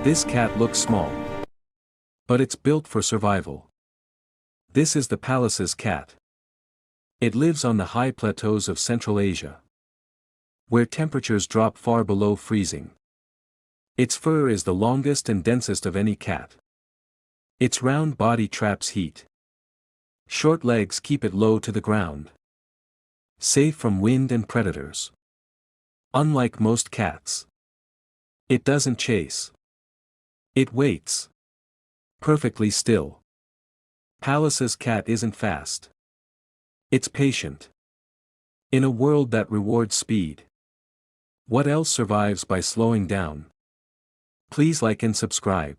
This cat looks small, but it's built for survival. This is the Pallas's cat. It lives on the high plateaus of Central Asia, where temperatures drop far below freezing. Its fur is the longest and densest of any cat. Its round body traps heat. Short legs keep it low to the ground, safe from wind and predators. Unlike most cats, it doesn't chase. It waits. Perfectly still. Pallas's cat isn't fast. It's patient. In a world that rewards speed, what else survives by slowing down? Please like and subscribe.